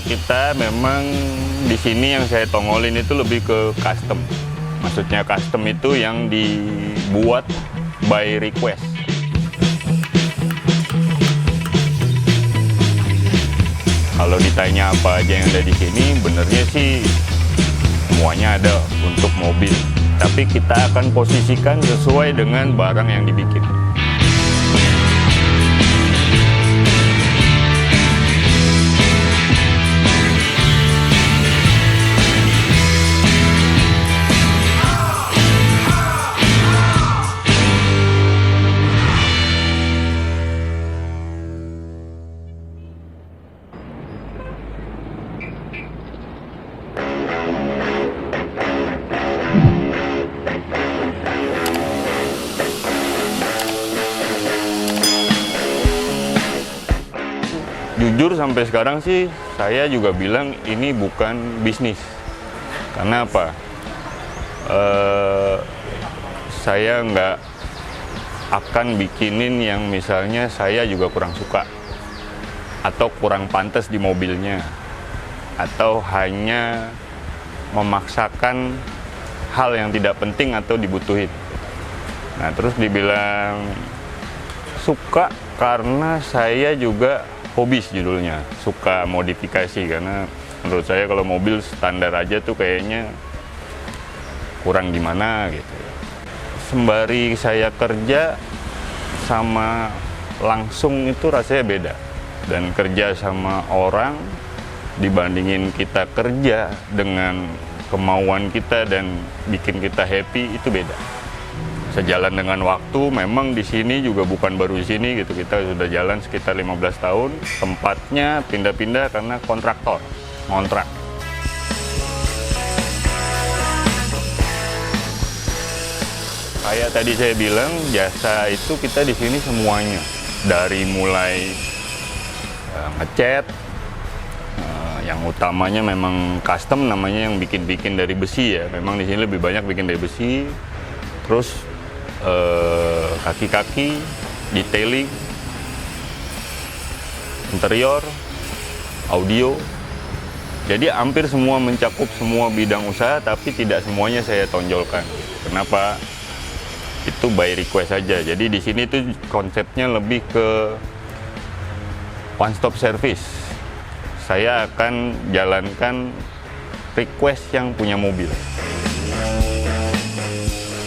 kita memang di sini yang saya tongolin itu lebih ke custom. Maksudnya custom itu yang dibuat by request. Kalau ditanya apa aja yang ada di sini, benernya sih semuanya ada untuk mobil. Tapi kita akan posisikan sesuai dengan barang yang dibikin. Jujur sampai sekarang sih saya juga bilang ini bukan bisnis. Karena apa? Saya nggak akan bikinin yang misalnya saya juga kurang suka atau kurang pantas di mobilnya, atau hanya memaksakan hal yang tidak penting atau dibutuhin. Nah, terus dibilang suka karena saya juga hobis judulnya, suka modifikasi. Karena menurut saya kalau mobil standar aja tuh kayaknya kurang gimana gitu. Sembari saya kerja sama langsung itu rasanya beda. Dan kerja sama orang dibandingin kita kerja dengan kemauan kita dan bikin kita happy, itu beda. Sejalan dengan waktu, memang di sini juga bukan baru di sini gitu. Kita sudah jalan sekitar 15 tahun. Tempatnya pindah-pindah karena kontraktor, ngontrak. Kayak tadi saya bilang, jasa itu kita di sini semuanya. Dari mulai ngecat, yang utamanya memang custom, namanya yang bikin-bikin dari besi ya. Memang di sini lebih banyak bikin dari besi. Terus kaki-kaki, detailing, interior, audio. Jadi hampir semua mencakup semua bidang usaha, tapi tidak semuanya saya tonjolkan. Kenapa? Itu by request saja. Jadi di sini tuh konsepnya lebih ke one stop service. Saya akan jalankan request yang punya mobil.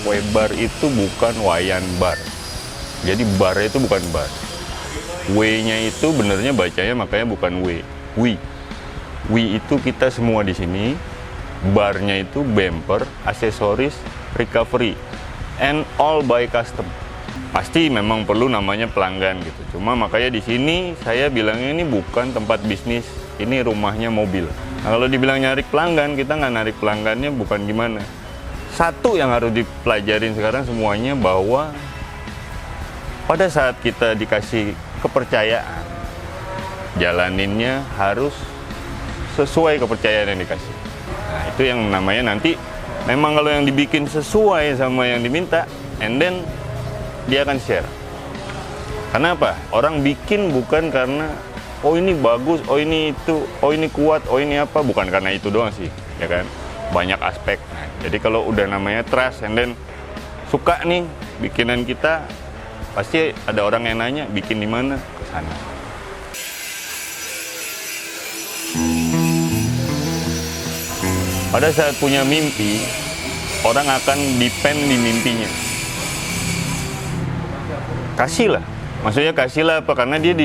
W-bar itu bukan Wayan bar. Jadi bar itu bukan bar. W-nya itu benernya bacanya makanya bukan W. Wi. Wi itu kita semua di sini. Barnya itu bumper, aksesoris, recovery, and all by custom. Pasti memang perlu namanya pelanggan gitu. Cuma makanya di sini saya bilangnya ini bukan tempat bisnis, ini rumahnya mobil. Nah, kalau dibilang nyari pelanggan, kita nggak narik pelanggannya bukan gimana. Satu yang harus dipelajarin sekarang semuanya, bahwa pada saat kita dikasih kepercayaan, jalaninnya harus sesuai kepercayaan yang dikasih. Nah, itu yang namanya nanti memang kalau yang dibikin sesuai sama yang diminta, and then dia akan share. Karena apa? Orang bikin bukan karena oh ini bagus, oh ini itu, oh ini kuat, oh ini apa, bukan karena itu doang sih, ya kan? Banyak aspek. Nah, jadi kalau udah namanya trust, and then suka nih bikinan kita, pasti ada orang yang nanya bikin di mana, ke sana. Pada saat punya mimpi, orang akan depend di mimpinya. Kasihlah, maksudnya kasihlah apa? Karena dia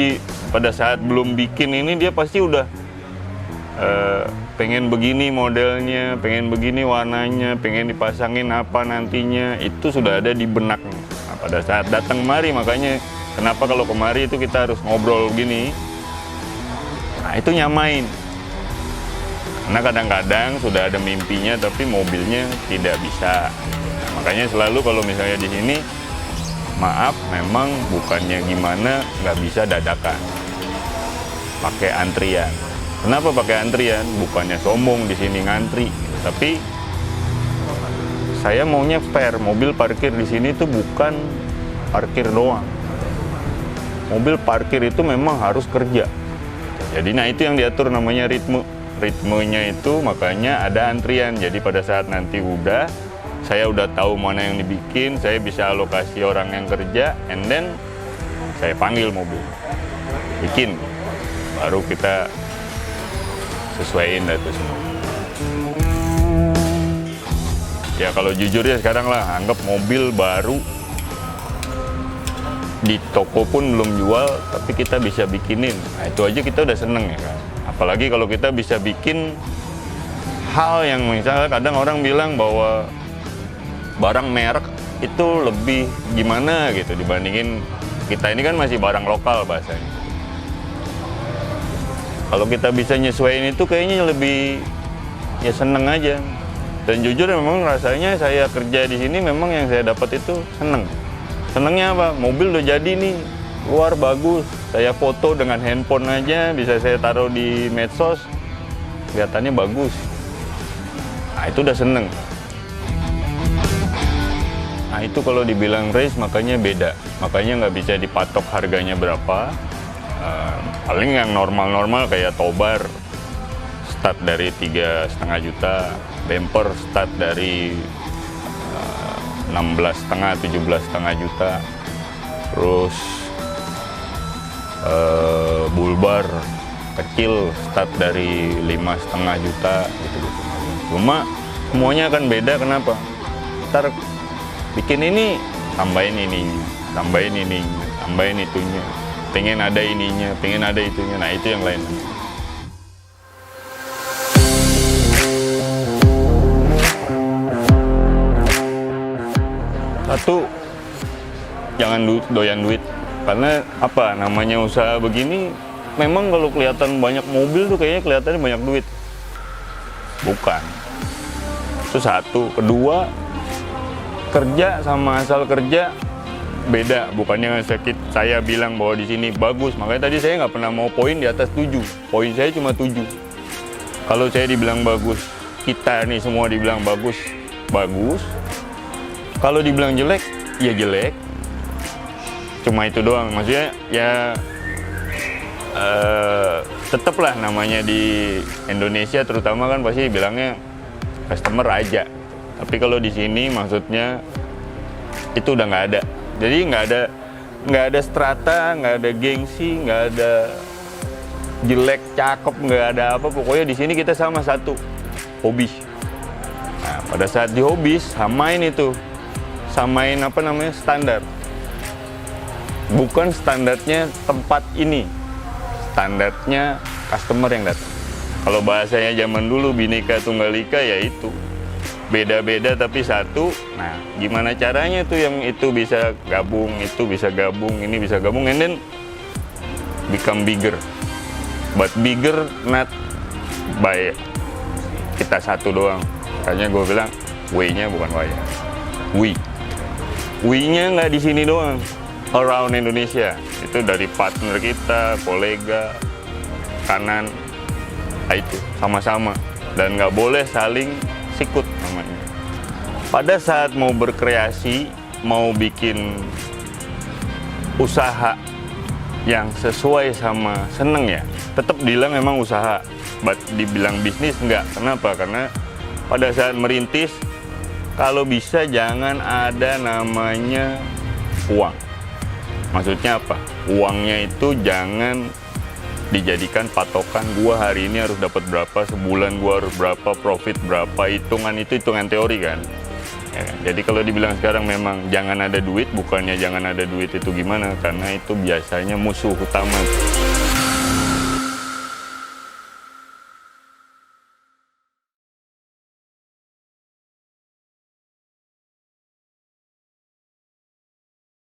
pada saat belum bikin ini dia pasti udah pengen begini modelnya, pengen begini warnanya, pengen dipasangin apa nantinya, itu sudah ada di benaknya. Nah, pada saat datang kemari, makanya kenapa kalau kemari itu kita harus ngobrol begini. Nah, itu nyamain. Karena kadang-kadang sudah ada mimpinya tapi mobilnya tidak bisa. Nah, makanya selalu kalau misalnya di sini, maaf, memang bukannya gimana, nggak bisa dadakan. Pakai antrian. Kenapa pakai antrian? Bukannya sombong di sini ngantri, tapi saya maunya fair. Mobil parkir di sini tuh bukan parkir doang. Mobil parkir itu memang harus kerja. Jadi nah itu yang diatur namanya ritmenya itu, makanya ada antrian. Jadi pada saat nanti saya udah tahu mana yang dibikin, saya bisa alokasi orang yang kerja, and then saya panggil mobil bikin, baru kita sesuaiin itu semua. Ya kalau jujur ya sekarang lah, anggap mobil baru di toko pun belum jual, tapi kita bisa bikinin. Nah itu aja kita udah seneng ya kan. Apalagi kalau kita bisa bikin hal yang misalnya kadang orang bilang bahwa barang merek itu lebih gimana gitu dibandingin kita ini kan masih barang lokal bahasanya. Kalau kita bisa nyesuaiin itu kayaknya lebih ya seneng aja. Dan jujur memang rasanya saya kerja di sini memang yang saya dapat itu seneng. Senengnya apa? Mobil udah jadi nih, luar bagus. Saya foto dengan handphone aja, bisa saya taruh di medsos, kelihatannya bagus. Nah itu udah seneng. Nah itu kalau dibilang race makanya beda. Makanya nggak bisa dipatok harganya berapa. Paling yang normal-normal kayak tobar start dari 3,5 juta, bumper start dari 16,5, 17,5 juta, terus bulbar kecil start dari 5,5 juta gitu-gitu. Cuma semuanya akan beda, kenapa? Ntar bikin ini, tambahin ini, tambahin ini, tambahin itunya, pengen ada ininya, pengen ada itunya, nah itu yang lain. Satu, jangan doyan duit. Karena apa, namanya usaha begini, memang kalau kelihatan banyak mobil tuh kayaknya kelihatannya banyak duit. Bukan. Itu satu. Kedua, kerja sama asal kerja beda. Bukannya saya bilang bahwa di sini bagus. Makanya tadi saya nggak pernah mau poin di atas 7. Poin saya cuma 7. Kalau saya dibilang bagus, kita nih semua dibilang bagus, bagus. Kalau dibilang jelek, ya jelek. Cuma itu doang. Maksudnya ya tetaplah namanya di Indonesia terutama kan pasti bilangnya customer aja. Tapi kalau di sini maksudnya itu udah nggak ada. Jadi nggak ada strata, nggak ada gengsi, nggak ada jelek, cakep, nggak ada apa. Pokoknya di sini kita sama satu, hobi. Nah, pada saat di hobi samain itu. Samain apa namanya, standar. Bukan standarnya tempat ini, standarnya customer yang datang. Kalau bahasanya zaman dulu Bhinneka Tunggal Ika ya itu beda-beda tapi satu. Nah gimana caranya tuh yang itu bisa gabung, itu bisa gabung, ini bisa gabung, and then become bigger. But bigger not by kita satu doang. Makanya gue bilang we-nya bukan waya, we-nya nggak di sini doang, around Indonesia. Itu dari partner kita, kolega, kanan, itu sama-sama. Dan nggak boleh saling sikut namanya. Pada saat mau berkreasi, mau bikin usaha yang sesuai sama seneng ya, tetap bilang memang usaha. But dibilang bisnis enggak. Kenapa? Karena pada saat merintis, kalau bisa jangan ada namanya uang. Maksudnya apa? Uangnya itu jangan dijadikan patokan, gua hari ini harus dapat berapa, sebulan gua harus berapa, profit berapa, hitungan itu hitungan teori kan. Ya kan? Jadi kalau dibilang sekarang memang jangan ada duit, bukannya jangan ada duit itu gimana, karena itu biasanya musuh utama.